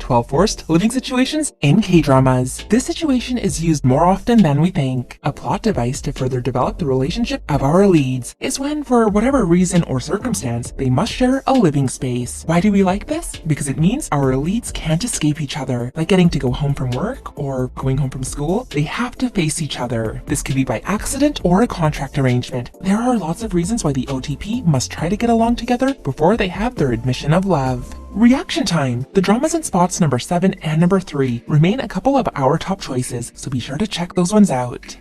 12 Forced Living Situations in K-Dramas. This situation is used more often than we think. A plot device to further develop the relationship of our leads is when, for whatever reason or circumstance, they must share a living space. Why do we like this? Because it means our leads can't escape each other. Like getting to go home from work or going home from school, they have to face each other. This could be by accident or a contract arrangement. There are lots of reasons why the OTP must try to get along together before they have their admission of love. Reaction time! The dramas in spots number 7 and number 3 remain a couple of our top choices, so be sure to check those ones out.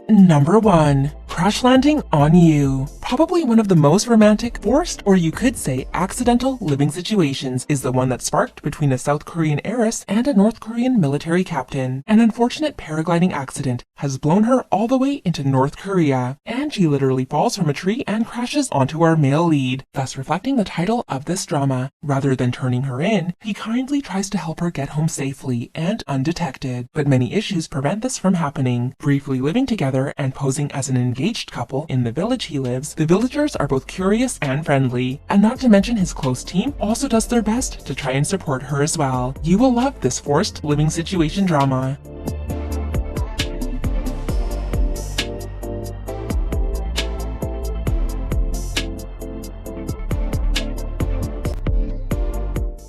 Number 1. Crash Landing on You. Probably one of the most romantic, forced, or you could say accidental living situations is the one that sparked between a South Korean heiress and a North Korean military captain. An unfortunate paragliding accident has blown her all the way into North Korea, and she literally falls from a tree and crashes onto our male lead, thus reflecting the title of this drama. Rather than turning her in, he kindly tries to help her get home safely and undetected, but many issues prevent this from happening. Briefly living together and posing as an engaged couple in the village he lives, the villagers are both curious and friendly, and not to mention his close team also does their best to try and support her as well. You will love this forced living situation drama.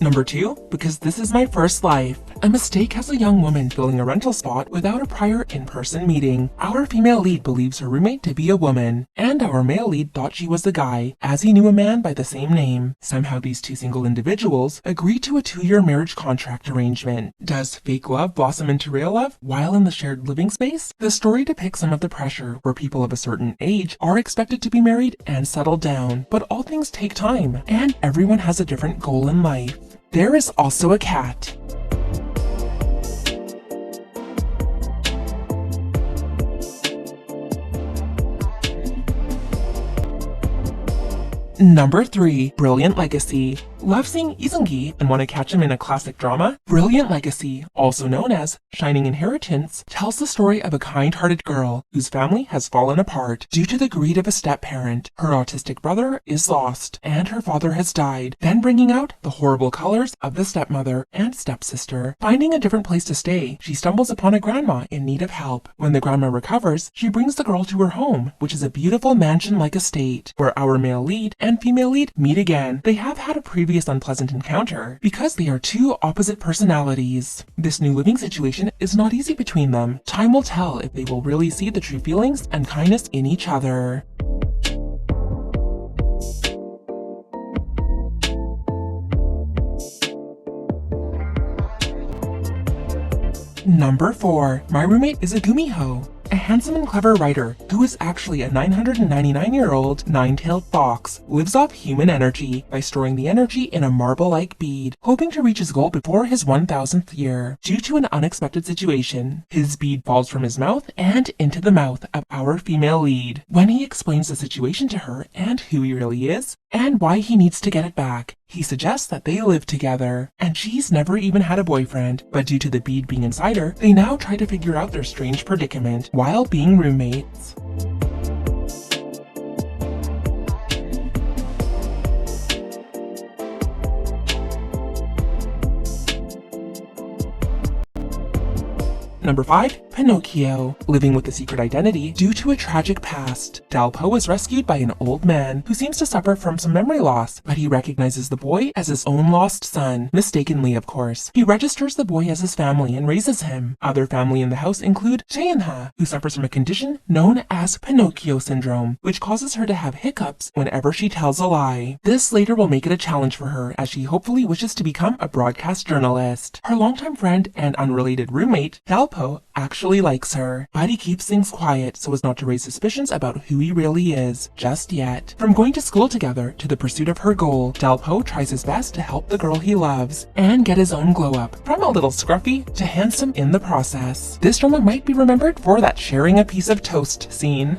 Number 2, Because This Is My First Life. A mistake has a young woman filling a rental spot without a prior in-person meeting. Our female lead believes her roommate to be a woman, and our male lead thought she was a guy, as he knew a man by the same name. Somehow these two single individuals agree to a 2-year marriage contract arrangement. Does fake love blossom into real love while in the shared living space? The story depicts some of the pressure where people of a certain age are expected to be married and settle down, but all things take time, and everyone has a different goal in life. There is also a cat. Number 3. Brilliant Legacy. Love seeing Isungi and want to catch him in a classic drama? Brilliant Legacy, also known as Shining Inheritance, tells the story of a kind-hearted girl whose family has fallen apart due to the greed of a step-parent. Her autistic brother is lost, and her father has died, then bringing out the horrible colors of the stepmother and stepsister. Finding a different place to stay, she stumbles upon a grandma in need of help. When the grandma recovers, she brings the girl to her home, which is a beautiful mansion-like estate, where our male lead and female lead meet again. They have had a previous unpleasant encounter because they are two opposite personalities. This new living situation is not easy between them. Time will tell if they will really see the true feelings and kindness in each other. Number 4. My Roommate is a Gumiho. A handsome and clever writer, who is actually a 999-year-old nine-tailed fox, lives off human energy by storing the energy in a marble-like bead, hoping to reach his goal before his 1000th year. Due to an unexpected situation, his bead falls from his mouth and into the mouth of our female lead. When he explains the situation to her and who he really is, and why he needs to get it back, he suggests that they live together, and she's never even had a boyfriend, but due to the bead being inside her, they now try to figure out their strange predicament while being roommates. Number 5. Pinocchio. Living with a secret identity due to a tragic past. Dalpo is rescued by an old man who seems to suffer from some memory loss, but he recognizes the boy as his own lost son, mistakenly of course. He registers the boy as his family and raises him. Other family in the house include Cheinha, who suffers from a condition known as Pinocchio syndrome, which causes her to have hiccups whenever she tells a lie. This later will make it a challenge for her, as she hopefully wishes to become a broadcast journalist. Her longtime friend and unrelated roommate, Dalpo, actually likes her, but he keeps things quiet so as not to raise suspicions about who he really is, just yet. From going to school together to the pursuit of her goal, Dalpo tries his best to help the girl he loves, and get his own glow up, from a little scruffy to handsome in the process. This drama might be remembered for that sharing a piece of toast scene.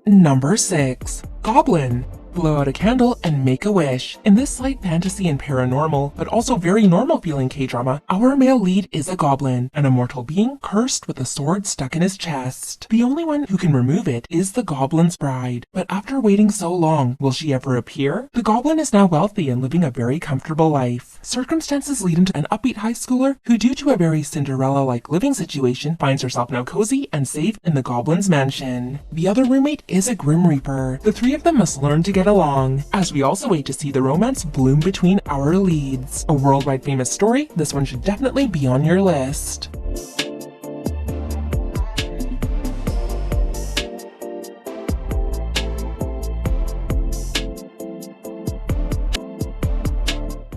Number 6. Goblin. Blow out a candle and make a wish. In this slight fantasy and paranormal, but also very normal feeling K-drama, our male lead is a goblin, an immortal being cursed with a sword stuck in his chest. The only one who can remove it is the goblin's bride. But after waiting so long, will she ever appear? The goblin is now wealthy and living a very comfortable life. Circumstances lead him to an upbeat high schooler who, due to a very Cinderella-like living situation, finds herself now cozy and safe in the goblin's mansion. The other roommate is a Grim Reaper. The three of them must learn to get along, as we also wait to see the romance bloom between our leads. A worldwide famous story, this one should definitely be on your list.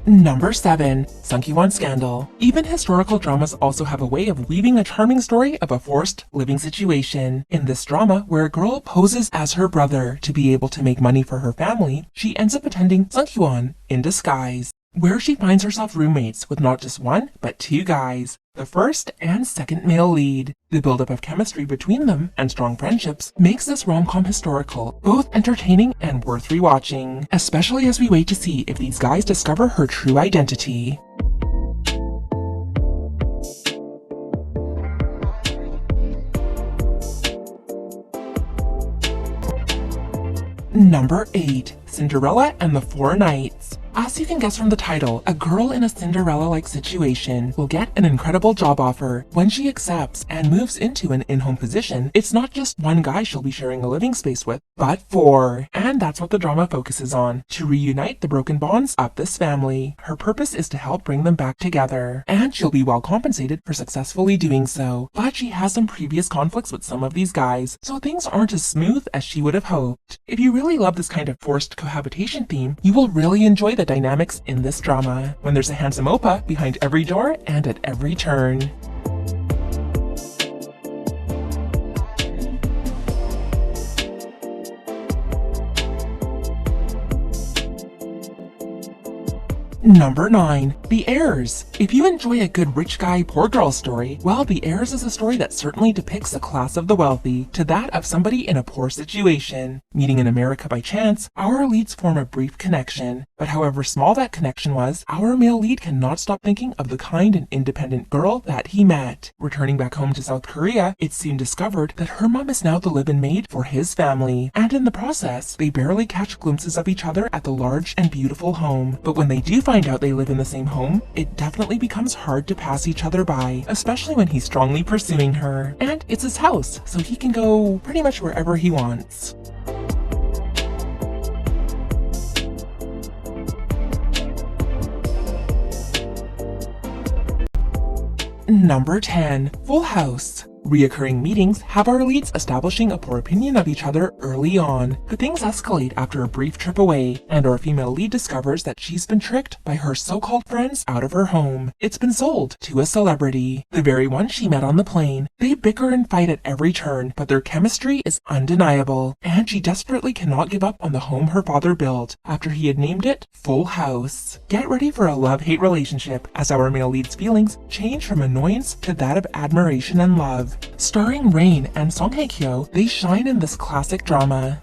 Number 7. Sungkywan Scandal. Even historical dramas also have a way of weaving a charming story of a forced living situation. In this drama, where a girl poses as her brother to be able to make money for her family, she ends up attending Sungkywan in disguise, where she finds herself roommates with not just one, but two guys, the first and second male lead. The buildup of chemistry between them and strong friendships makes this rom-com historical, both entertaining and worth rewatching, especially as we wait to see if these guys discover her true identity. Number 8. Cinderella and the Four Knights. As you can guess from the title, a girl in a Cinderella-like situation will get an incredible job offer. When she accepts and moves into an in-home position, it's not just one guy she'll be sharing a living space with, but four. And that's what the drama focuses on, to reunite the broken bonds of this family. Her purpose is to help bring them back together, and she'll be well compensated for successfully doing so. But she has some previous conflicts with some of these guys, so things aren't as smooth as she would have hoped. If you really love this kind of forced cohabitation theme, you will really enjoy the dynamics in this drama, when there's a handsome oppa behind every door and at every turn. Number 9. The Heirs. If you enjoy a good rich guy, poor girl story, well, The Heirs is a story that certainly depicts the class of the wealthy to that of somebody in a poor situation. Meeting in America by chance, our leads form a brief connection, but however small that connection was, our male lead cannot stop thinking of the kind and independent girl that he met. Returning back home to South Korea, it's soon discovered that her mom is now the live-in maid for his family, and in the process, they barely catch glimpses of each other at the large and beautiful home. But when they do find out they live in the same home, it definitely becomes hard to pass each other by, especially when he's strongly pursuing her. And it's his house, so he can go pretty much wherever he wants. Number 10. Full House. Reoccurring meetings have our leads establishing a poor opinion of each other early on, but things escalate after a brief trip away, and our female lead discovers that she's been tricked by her so-called friends out of her home. It's been sold to a celebrity, the very one she met on the plane. They bicker and fight at every turn, but their chemistry is undeniable, and she desperately cannot give up on the home her father built after he had named it Full House. Get ready for a love-hate relationship as our male lead's feelings change from annoyance to that of admiration and love. Starring Rain and Song Hye-kyo, they shine in this classic drama.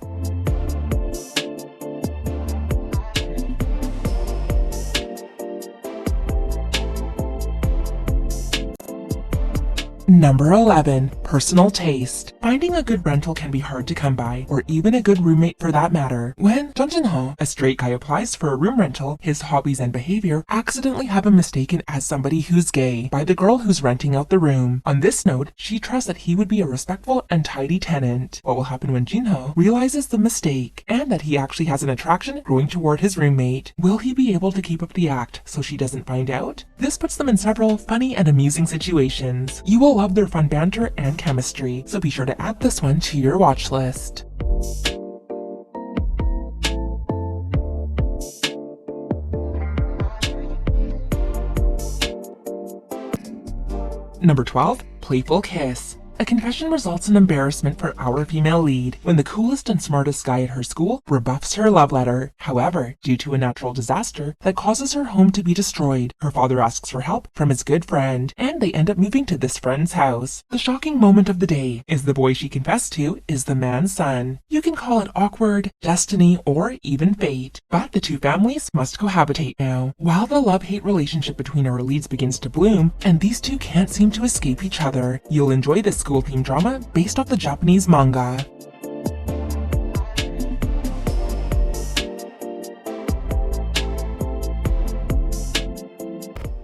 Number 11. Personal taste. Finding a good rental can be hard to come by, or even a good roommate for that matter. When Jun Jin-ho, a straight guy, applies for a room rental, his hobbies and behavior accidentally have him mistaken as somebody who's gay by the girl who's renting out the room. On this note, she trusts that he would be a respectful and tidy tenant. What will happen when Jin-ho realizes the mistake, and that he actually has an attraction growing toward his roommate? Will he be able to keep up the act so she doesn't find out? This puts them in several funny and amusing situations. You will love their fun banter and chemistry, so be sure to add this one to your watch list. Number 12. Playful Kiss. A confession results in embarrassment for our female lead when the coolest and smartest guy at her school rebuffs her love letter. However, due to a natural disaster that causes her home to be destroyed, her father asks for help from his good friend, and they end up moving to this friend's house. The shocking moment of the day is the boy she confessed to is the man's son. You can call it awkward, destiny, or even fate, but the two families must cohabitate now. While the love-hate relationship between our leads begins to bloom, and these two can't seem to escape each other, you'll enjoy this school-themed drama based off the Japanese manga.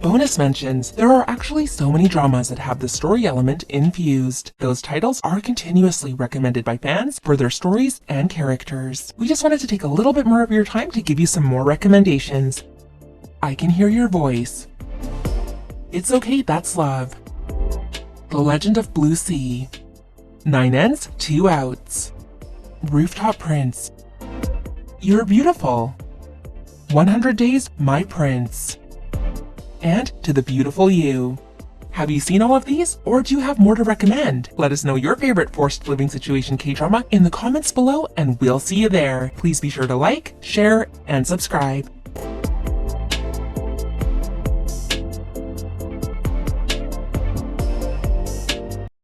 Bonus mentions, there are actually so many dramas that have the story element infused. Those titles are continuously recommended by fans for their stories and characters. We just wanted to take a little bit more of your time to give you some more recommendations. I Can Hear Your Voice. It's Okay, That's Love. The Legend of Blue Sea. 9 Ends, 2 Outs. Rooftop Prince. You're Beautiful. 100 Days, My Prince. And To the Beautiful You. Have you seen all of these, or do you have more to recommend? Let us know your favorite forced living situation K-drama in the comments below, and we'll see you there. Please be sure to like, share, and subscribe.